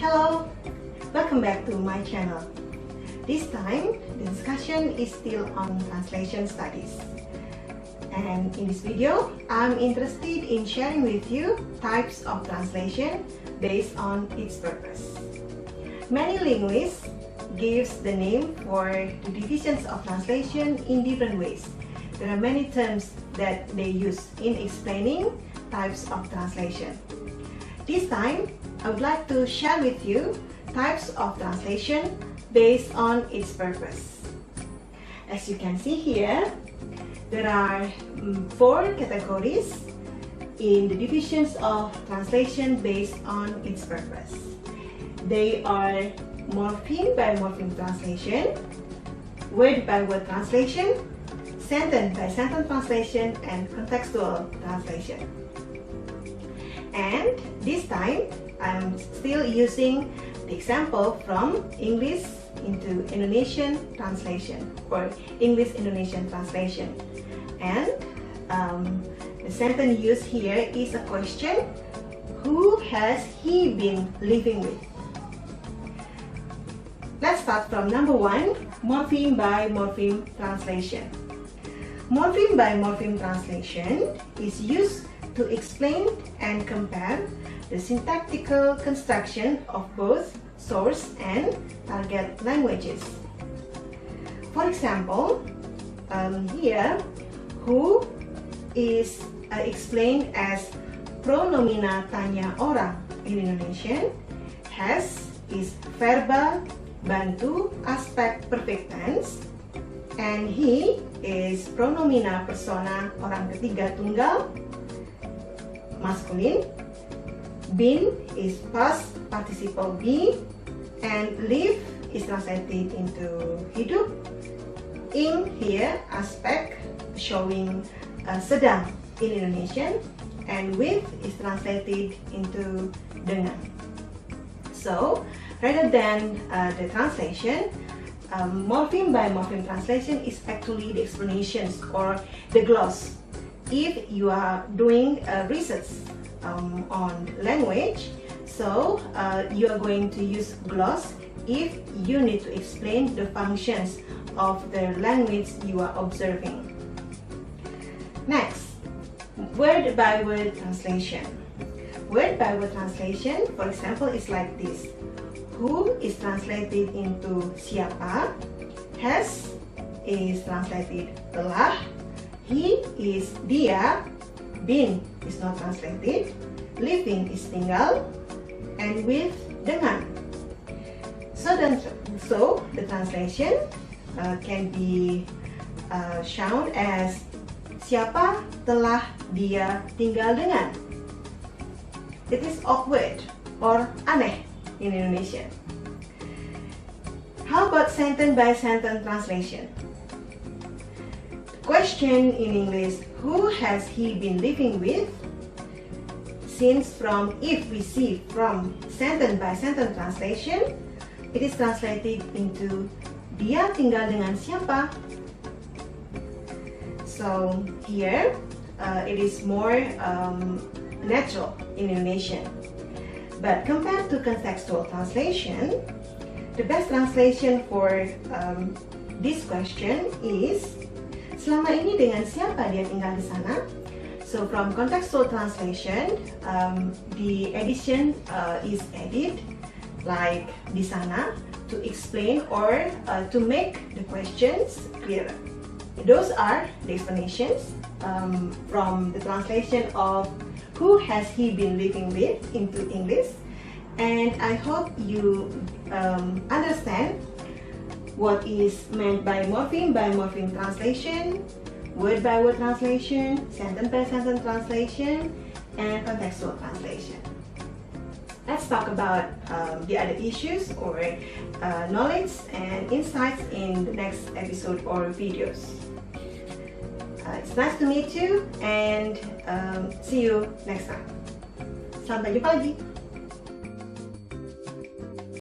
Hello, welcome back to my channel. This time, the discussion is still on translation studies. And in this video, I'm interested in sharing with you types of translation based on its purpose. Many linguists gives the name for the divisions of translation in different ways. There are many terms that they use in explaining types of translation. This time, I would like to share with you types of translation based on its purpose. As you can see here, there are 4 categories in the divisions of translation based on its purpose. They are morpheme by morpheme translation, word by word translation, sentence by sentence translation, and contextual translation. And this time, I'm still using the example from English into Indonesian translation or English-Indonesian translation. And the sentence used here is a question: who has he been living with? Let's start from number 1, morpheme by morpheme translation. Morpheme by morpheme translation is used to explain and compare the syntactical construction of both source and target languages. For example, here, who is explained as pronomina tanya orang in Indonesian, has is verbal bantu aspek perfect tense, and he is pronomina persona orang ketiga tunggal masculine. Been is past participle be, and live is translated into hidup. Ing here aspek showing sedang in Indonesian, and with is translated into dengan. So rather than the translation, morpheme by morpheme translation is actually the explanations or the gloss. If you are doing research on language, so you are going to use gloss if you need to explain the functions of the language you are observing. Next, word by word translation. Word by word translation, for example, is like this. Who is translated into siapa, has is translated telah, he is dia, been is not translated, living is tinggal, and with dengan. So the translation can be shown as siapa, telah, dia, tinggal dengan. It is awkward or aneh in Indonesian. How about sentence by sentence translation? Question in English, who has he been living with? Since from if we see from sentence by sentence translation, it is translated into dia tinggal dengan siapa. So here it is more natural in Indonesian. But compared to contextual translation, the best translation for this question is selama ini dengan siapa dia tinggal di sana. So from contextual translation, the addition is added like di sana to explain or to make the questions clearer. Those are the explanations from the translation of who has he been living with into English, and I hope you understand what is meant by morpheme translation, word by word translation, sentence by sentence translation, and contextual translation. Let's talk about the other issues or knowledge and insights in the next episode or videos. It's nice to meet you, and see you next time. Sampai jumpa lagi.